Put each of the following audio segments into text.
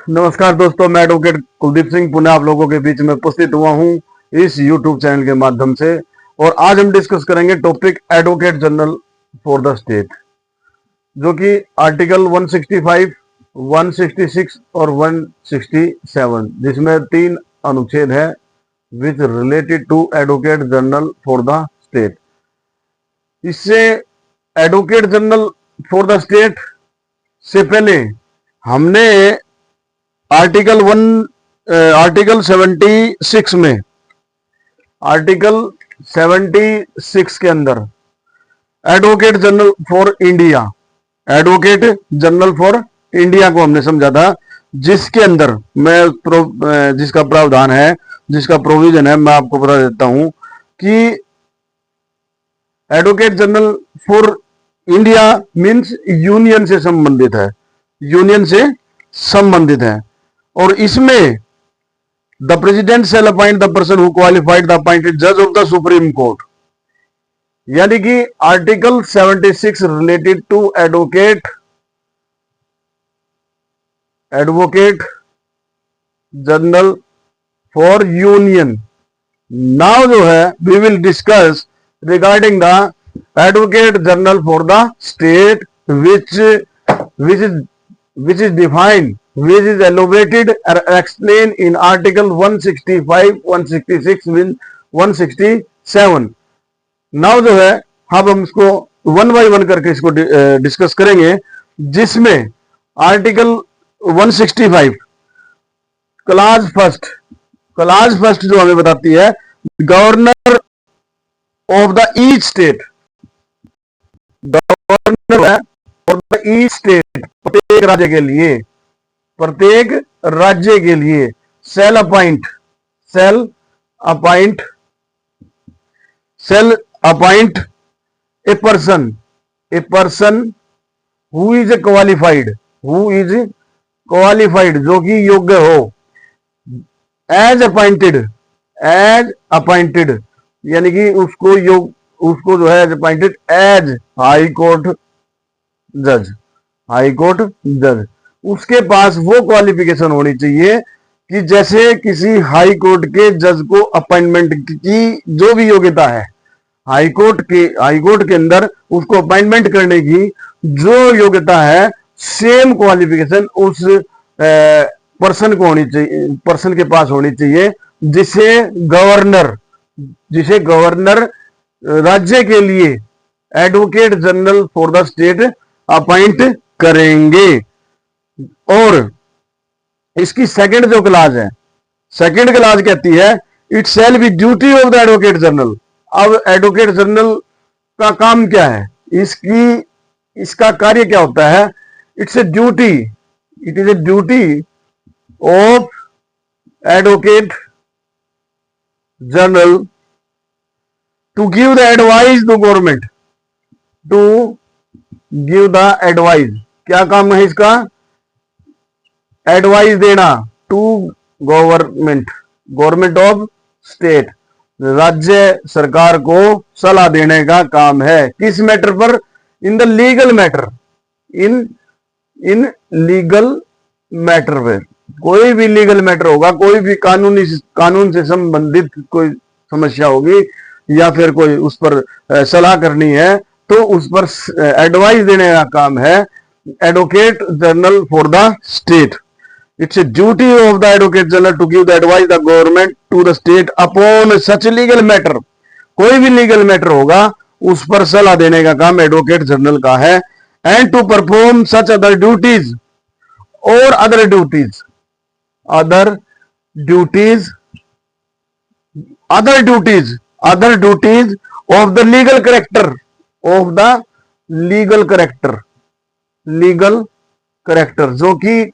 नमस्कार दोस्तों, मैं एडवोकेट कुलदीप सिंह पुनः आप लोगों के बीच में उपस्थित हुआ हूं इस YouTube चैनल के माध्यम से। और आज हम डिस्कस करेंगे topic advocate general for the state, जो कि आर्टिकल 165, 166 और 167, जिसमें 3 अनुच्छेद है which related to advocate general for the state. इससे advocate general for the state से पहले हमने आर्टिकल 76 में, आर्टिकल 76 के अंदर advocate general for India, advocate general for India को हमने समझा था, जिसके अंदर जिसका प्रावधान है, जिसका प्रोविजन है, मैं आपको बता देता हूं कि advocate general for India means union से संबंधित है, यूनियन से संबंधित है। और इसमें the president shall appoint the person who qualified the appointed जज ऑफ द सुप्रीम कोर्ट, यानी कि article 76 related to advocate general for union. Now जो है we will discuss regarding the advocate general for the state which is defined, which is elaborated or explained in article 165, 166 with 167। Now जो है अब हम इसको 1 bye 1 करके इसको discuss करेंगे, जिसमें आर्टिकल 165 क्लास फर्स्ट जो हमें बताती है, governor of the each state, governor है ऑफ द ईच स्टेट, प्रत्येक राज्य के लिए shall appoint a person who is qualified, जो कि योग्य हो, एज अपॉइंटेड, यानी कि उसको जो है अपॉइंटेड एज हाई कोर्ट जज। उसके पास वो क्वालिफिकेशन होनी चाहिए कि जैसे किसी हाई कोर्ट के जज को अपॉइंटमेंट की जो भी योग्यता है, हाई कोर्ट के अंदर उसको अपॉइंटमेंट करने की जो योग्यता है, सेम क्वालिफिकेशन उस पर्सन को होनी चाहिए, पर्सन के पास होनी चाहिए, जिसे गवर्नर राज्य के लिए advocate general for the state appoint करेंगे। और इसकी सेकंड जो क्लाज है, सेकंड क्लाज कहती है it shall be duty of the advocate general. अब एडवोकेट जनरल का काम क्या है, इसका कार्य क्या होता है? It is a duty of advocate general to give the advice to government, give the advice. क्या काम है इसका? एडवाइस देना टू गवर्नमेंट ऑफ स्टेट, राज्य सरकार को सलाह देने का काम है। किस मैटर पर? In the legal matter, in legal matter पे, कोई भी लीगल मैटर होगा, कोई भी कानून से संबंधित कोई समस्या होगी या फिर कोई उस पर सलाह करनी है, तो उस पर एडवाइस देने का काम है advocate general for the state. It's a duty of the advocate general to give the advice the government to the state upon such legal matter. कोई भी लीगल मैटर होगा उस पर सलाह देने का काम एडवोकेट जनरल का है। And to perform such other duties of the legal character, जो कि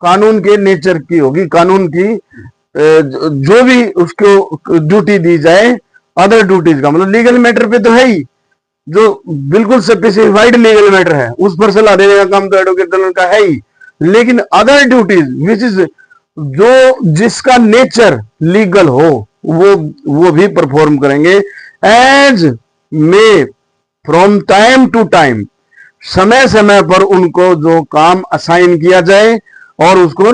कानून के नेचर की होगी, कानून की जो भी उसको ड्यूटी दी जाए। अदर ड्यूटीज का मतलब लीगल मैटर पे तो है ही, जो बिल्कुल स्पेसिफाइड लीगल मैटर है उस पर सलाह देने का काम तो एडवोकेट जनरल का है ही, लेकिन अदर ड्यूटीज विच इज जिसका नेचर लीगल हो वो भी परफॉर्म करेंगे। As may from time to time, समय समय पर उनको जो काम असाइन किया जाए और उसको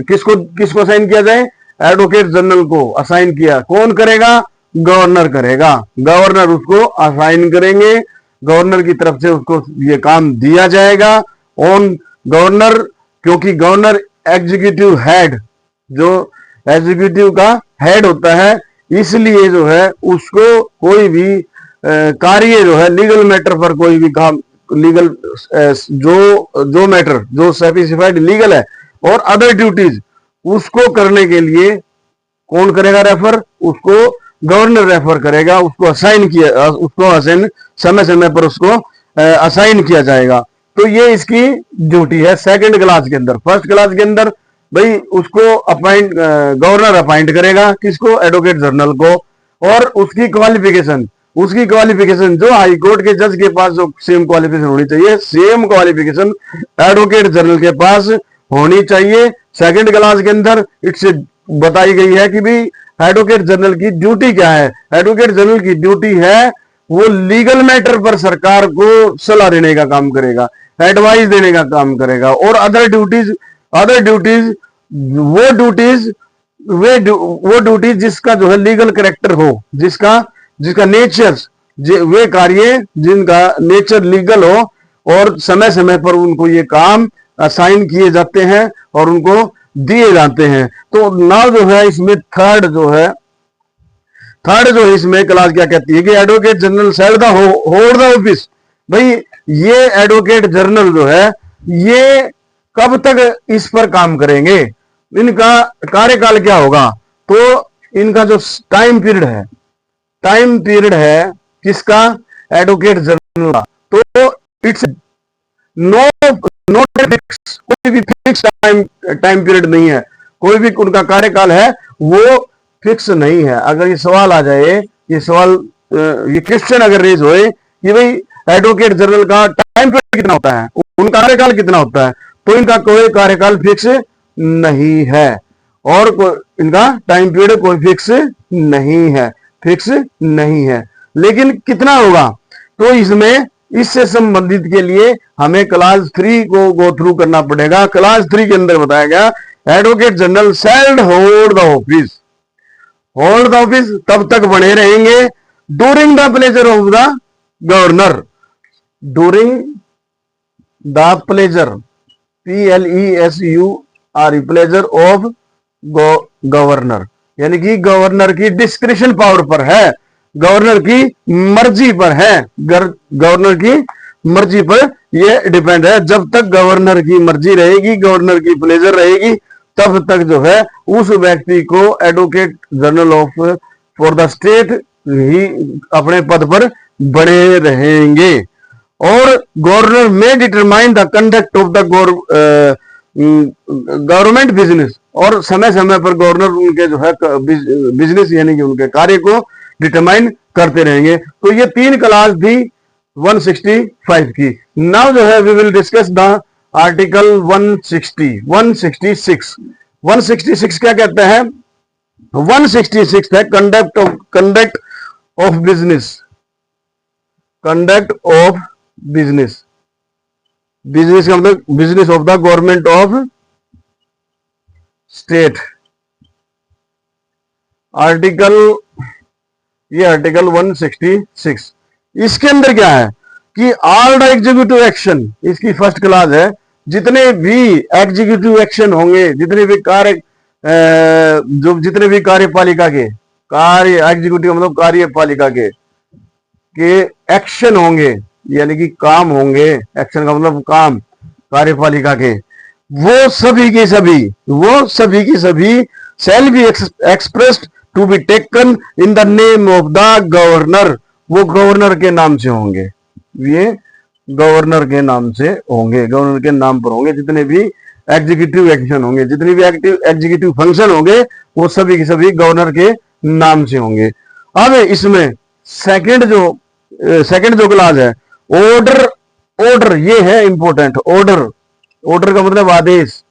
किसको किसको असाइन किया जाए, एडवोकेट जनरल को असाइन किया। कौन करेगा, गवर्नर करेगा। गवर्नर उसको असाइन करेंगे, गवर्नर की तरफ से उसको ये काम दिया जाएगा। ऑन गवर्नर, क्योंकि गवर्नर एग्जीक्यूटिव हेड, जो एग्जीक्यूटिव का हेड होता है, इसलिए जो है उसको कोई भी कार्य जो है लीगल मैटर पर, कोई भी काम लीगल जो मैटर जो स्पेसिफाइड लीगल है और अदर ड्यूटीज, उसको करने के लिए कौन करेगा रेफर, उसको गवर्नर रेफर करेगा, उसको असाइन किया, उसको असाइन समय समय पर उसको असाइन किया जाएगा। तो ये इसकी ड्यूटी है सेकंड क्लास के अंदर। फर्स्ट क्लास के अंदर भाई उसको अपॉइंट, गवर्नर अपॉइंट करेगा किसको, एडवोकेट जनरल को। और उसकी क्वालिफिकेशन जो हाई कोर्ट के जज के पास जो सेम क्वालिफिकेशन होनी चाहिए, सेम क्वालिफिकेशन एडवोकेट जनरल के पास होनी चाहिए। सेकंड क्लास के अंदर इससे बताई गई है कि भाई एडवोकेट जनरल की ड्यूटी क्या है। एडवोकेट जनरल की ड्यूटी है वो लीगल मैटर पर सरकार को सलाह देने का काम करेगा, एडवाइस देने का काम करेगा। और अदर ड्यूटीज वो ड्यूटीज जिसका जो है लीगल कैरेक्टर हो, जिसका नेचर, वे कार्य जिनका नेचर लीगल हो और समय समय पर उनको ये काम असाइन किए जाते हैं और उनको दिए जाते हैं। तो नाउ जो है इसमें थर्ड जो है इसमें क्लास क्या कहती है कि advocate general shall the hold the office. भाई ये एडवोकेट जनरल जो है ये कब तक इस पर काम करेंगे, इनका कार्यकाल क्या होगा। तो इनका जो टाइम पीरियड है किसका, एडवोकेट जनरल का। तो इट्स नॉट फिक्स, कोई भी फिक्स टाइम पीरियड नहीं है, कोई भी उनका कार्यकाल है वो फिक्स नहीं है। अगर ये सवाल आ जाए, ये क्वेश्चन अगर रेज होए कि भाई एडवोकेट जनरल का टाइम पीरियड कितना होता है, उनका कार्यकाल कितना होता है, तो इनका कोई कार्यकाल फिक्स नहीं है और इनका टाइम पीरियड कोई फिक्स नहीं है। लेकिन कितना होगा, तो इसमें इससे संबंधित के लिए हमें क्लास 3 को गो थ्रू करना पड़ेगा। क्लास 3 के अंदर बताया गया advocate general shall hold the office तब तक बने रहेंगे during the pleasure of the governor, during the pleasure, PLESURE, pleasure of governor, यानी कि गवर्नर की डिस्क्रिशन पावर पर है, गवर्नर की मर्जी पर है, गवर्नर की मर्जी पर यह डिपेंड है। जब तक गवर्नर की मर्जी रहेगी, गवर्नर की प्लेजर रहेगी, तब तक जो है उस व्यक्ति को advocate general of for the state ही अपने पद पर बने रहेंगे। और गवर्नर में determine the conduct of the government business, और समय समय पर गवर्नर उनके जो है बिजनेस यानी कि उनके कार्य को डिटरमाइन करते रहेंगे। तो ये 3 क्लास थी 165 की। नाउ जो है we will discuss the article 166 क्या कहता है, 166 है कंडक्ट ऑफ बिजनेस, बिजनेस का मतलब business of the government of state. ये आर्टिकल 166, इसके अंदर क्या है कि ऑल द एग्जीक्यूटिव एक्शन, इसकी फर्स्ट क्लास है, जितने भी एग्जीक्यूटिव एक्शन होंगे, जितने भी कार्यपालिका के एग्जीक्यूटिव मतलब कार्यपालिका के एक्शन होंगे, यानी कि काम होंगे, एक्शन का मतलब काम, कार्यपालिका के, वो सभी की सभी shall be expressed to be taken in the name of the governor, वो गवर्नर के नाम से होंगे, ये गवर्नर के नाम से होंगे, गवर्नर के नाम पर होंगे। जितने भी एग्जीक्यूटिव एक्शन होंगे, जितने भी एग्जीक्यूटिव फंक्शन होंगे, वो सभी के सभी गवर्नर के नाम से होंगे। अब इसमें सेकंड जो क्लास है ऑर्डर, ये है इंपॉर्टेंट। ऑर्डर का मतलब आदेश,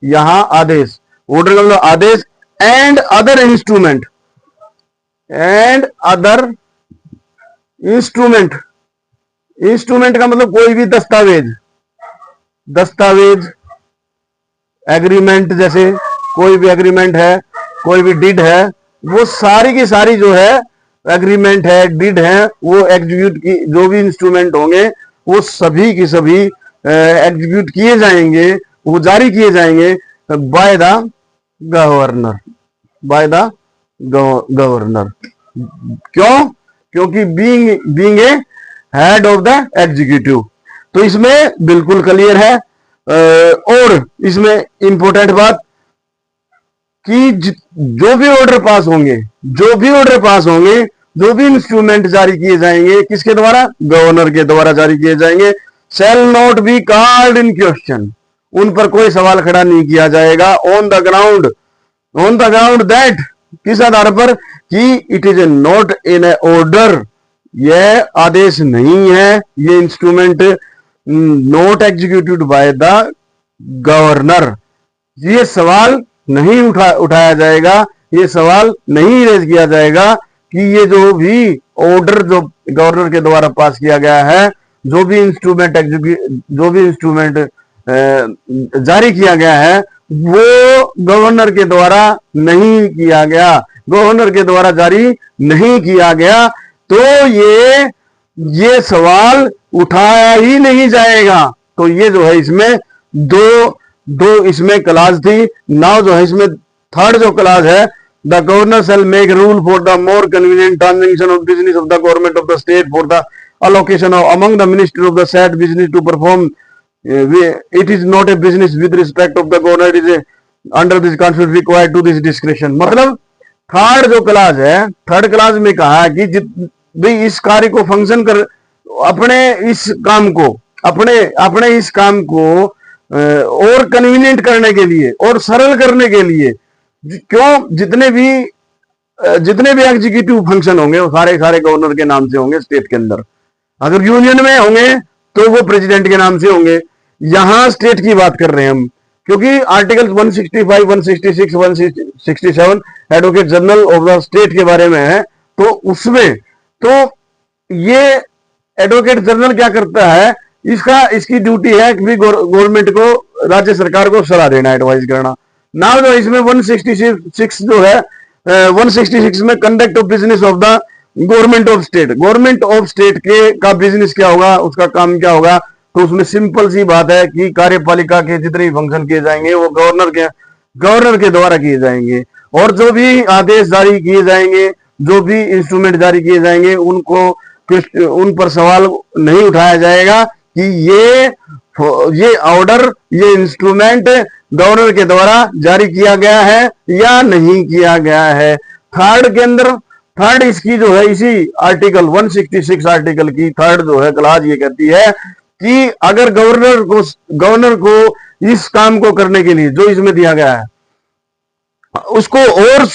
यहां आदेश, ऑर्डर का मतलब आदेश एंड अदर इंस्ट्रूमेंट का मतलब कोई भी दस्तावेज एग्रीमेंट, जैसे कोई भी एग्रीमेंट है, कोई भी डिड है, वो सारी की सारी जो है एग्रीमेंट है, डिड है, वो एग्जीक्यूट की, जो भी इंस्ट्रूमेंट होंगे वो सभी की सभी एग्जीक्यूट किए जाएंगे, वो जारी किए जाएंगे by the governor, by the governor. क्यों? क्योंकि being a head of the executive. तो इसमें बिल्कुल क्लियर है। और इसमें इंपॉर्टेंट बात कि जो भी ऑर्डर पास होंगे, जो भी ऑर्डर पास होंगे, जो भी इंस्ट्रूमेंट जारी किए जाएंगे, किसके द्वारा? गवर्नर के द्वारा जारी किए जाएंगे। Shall not be called in question, उन पर कोई सवाल खड़ा नहीं किया जाएगा। ऑन द ग्राउंड दैट, किस आधार पर? कि it is A not in A order, यह आदेश नहीं है, ये instrument not executed by the governor. ये सवाल नहीं उठाया जाएगा, ये सवाल नहीं रेज किया जाएगा कि ये जो भी ऑर्डर जो गवर्नर के द्वारा पास किया गया है, जो भी इंस्ट्रूमेंट जारी किया गया है, वो गवर्नर के द्वारा नहीं किया गया, गवर्नर के द्वारा जारी नहीं किया गया, तो ये सवाल उठाया ही नहीं जाएगा। तो ये जो है इसमें दो इसमें क्लास थी। नाउ जो है इसमें थर्ड जो क्लास है, the governor shell make rule for the more convenient transaction of business of the government of the state for the allocation of among the ministry of the said business to perform it is not a business with respect of the governor, it is a, under this constitution required to this discretion। मतलब third जो class है, third class में कहा है कि भाई इस कार्य को फंक्शन कर, अपने इस काम को अपने इस काम को और कन्वीनियंट करने के लिए और सरल करने के लिए, क्यों? जितने भी एग्जीक्यूटिव फंक्शन होंगे वो सारे गवर्नर के नाम से होंगे स्टेट के अंदर। अगर यूनियन में होंगे तो वो प्रेसिडेंट के नाम से होंगे। यहां स्टेट की बात कर रहे हैं हम, क्योंकि article 165, 166, 167 advocate general of the state के बारे में है। तो उसमें तो ये एडवोकेट जनरल क्या करता है, इसकी ड्यूटी है कि गवर्नमेंट को, राज्य सरकार को सलाह देना, एडवाइस करना। नाउ जो इसमें 166 जो है, 166 में conduct of business of the government of state के का बिजनेस क्या होगा, उसका काम क्या होगा। तो उसमें सिंपल सी बात है कि कार्यपालिका के जितने भी फंक्शन किए जाएंगे वो गवर्नर के द्वारा किए जाएंगे, और जो भी आदेश जारी किए जाएंगे, जो भी इंस्ट्रूमेंट जारी किए जाएंगे, उन पर सवाल नहीं उठाया जाएगा कि ये ऑर्डर, ये इंस्ट्रूमेंट गवर्नर के द्वारा जारी किया गया है या नहीं किया गया है। थर्ड इसकी जो है, इसी आर्टिकल 166 आर्टिकल की थर्ड जो है क्लास ये कहती है कि अगर गवर्नर को इस काम को करने के लिए जो इसमें दिया गया है उसको और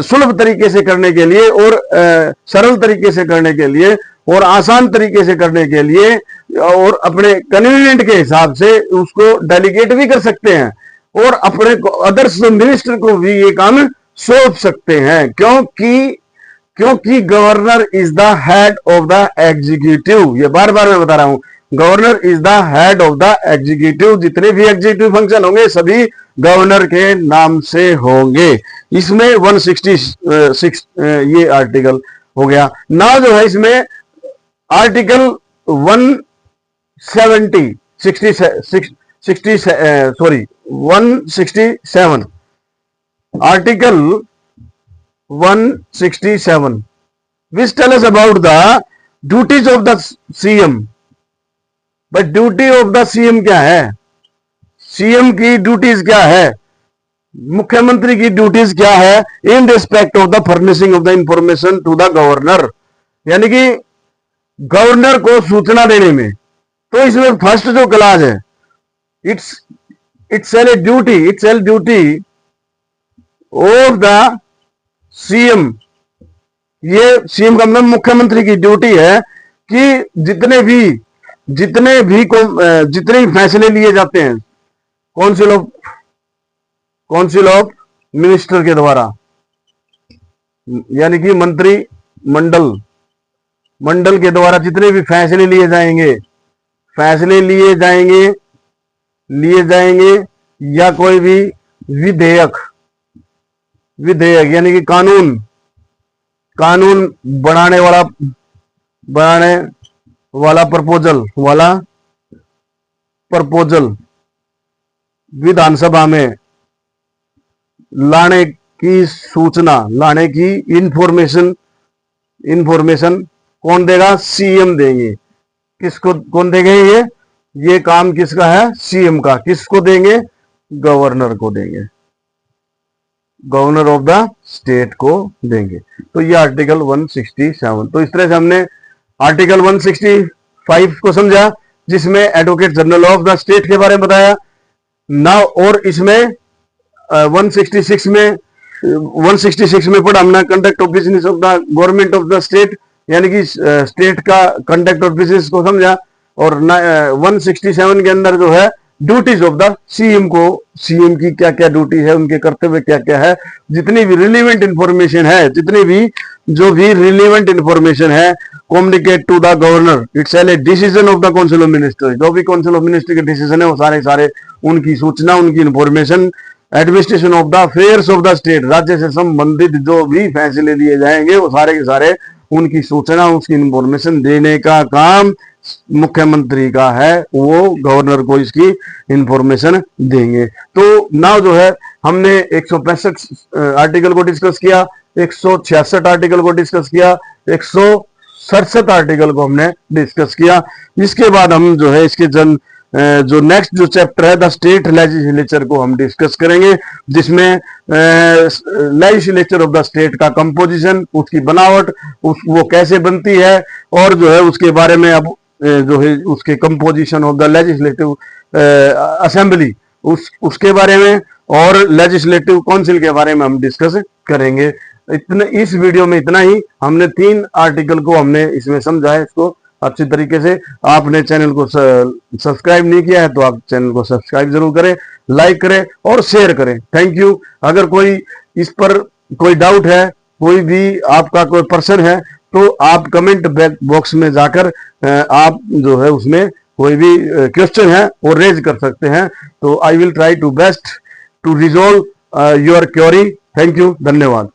सुलभ तरीके से करने के लिए, और सरल तरीके से करने के लिए, और आसान तरीके से करने के लिए, और अपने कन्वीनियंट के हिसाब से उसको डेलीगेट भी कर सकते हैं, और अपने अदर्स मिनिस्टर को भी ये काम सौंप सकते हैं। क्योंकि governor is the head of the executive. ये बार बार मैं बता रहा हूं, governor is the head of the executive. जितने भी एग्जीक्यूटिव फंक्शन होंगे सभी गवर्नर के नाम से होंगे। इसमें 166 ये आर्टिकल हो गया। ना जो है इसमें article 167 Article 167 which tell us about the duties of the CM। But duty of the CM क्या है? CM की ड्यूटीज क्या है? मुख्यमंत्री की ड्यूटीज क्या है? In respect of the furnishing of the information to the governor, यानी कि गवर्नर को सूचना देने में। तो इसमें फर्स्ट जो क्लास है, it's a duty of the CM। ये CM का मतलब मुख्यमंत्री की ड्यूटी है कि जितने भी फैसले लिए जाते हैं काउंसिल ऑफ मिनिस्टर के द्वारा, यानी कि मंडल के द्वारा जितने भी फैसले लिए जाएंगे या कोई भी विधेयक, विधेयक यानी कि कानून, कानून बनाने वाला प्रपोजल विधानसभा में लाने की सूचना, लाने की इंफॉर्मेशन कौन देगा? सीएम देंगे। किसको, कौन देंगे? ये काम किसका है? सीएम का। किसको देंगे? गवर्नर को देंगे, गवर्नर ऑफ द स्टेट को देंगे। तो ये आर्टिकल 167। तो इस तरह से हमने आर्टिकल 165 को समझा, जिसमें advocate general of the state के बारे में बताया ना। और इसमें 166 में पढ़ा हमने conduct of business of the government of the state, यानी कि स्टेट का कंडक्ट ऑफ बिजनेस को समझा। और 167 के अंदर जो है ड्यूटीज ऑफ द सीएम को, सीएम की क्या क्या ड्यूटी है, उनके कर्तव्य क्या क्या है, जितनी भी रिलीवेंट इंफॉर्मेशन है, जितनी भी जो भी रिलीवेंट इंफॉर्मेशन है, communicate to the governor. It's a decision of the council of minister. जो भी काउंसिल ऑफ मिनिस्टर के डिसीजन है वो सारे उनकी सूचना, उनकी information administration of the affairs of the state, राज्य से संबंधित जो भी फैसले लिए जाएंगे वो सारे के सारे उनकी सूचना, उसकी इंफॉर्मेशन देने का काम मुख्यमंत्री का है। वो गवर्नर को इसकी इंफॉर्मेशन देंगे। तो नाउ जो है हमने 165 आर्टिकल को डिस्कस किया, 166 आर्टिकल को डिस्कस किया, 167 आर्टिकल को हमने डिस्कस किया। इसके बाद हम जो है इसके जो नेक्स्ट जो चैप्टर है द स्टेट लेजिस्लेचर को हम डिस्कस करेंगे, जिसमें लेजिस्लेचर ऑफ द स्टेट का कंपोजिशन, उसकी बनावट, वो कैसे बनती है, और जो है उसके बारे में अब जो है उसके composition of the legislative assembly, उसके बारे में, और लेजिस्लेटिव काउंसिल के बारे में हम डिस्कस करेंगे। इतने इस वीडियो में इतना ही। हमने 3 आर्टिकल को हमने इसमें समझा है, इसको अच्छी तरीके से। आपने चैनल को सब्सक्राइब नहीं किया है तो आप चैनल को सब्सक्राइब जरूर करें, लाइक करें और शेयर करें। Thank you. अगर कोई इस पर कोई डाउट है, कोई भी आपका कोई प्रश्न है, तो आप कमेंट बॉक्स में जाकर आप जो है उसमें कोई भी क्वेश्चन है वो रेज कर सकते हैं। तो I will try to best to resolve your query. Thank you, धन्यवाद।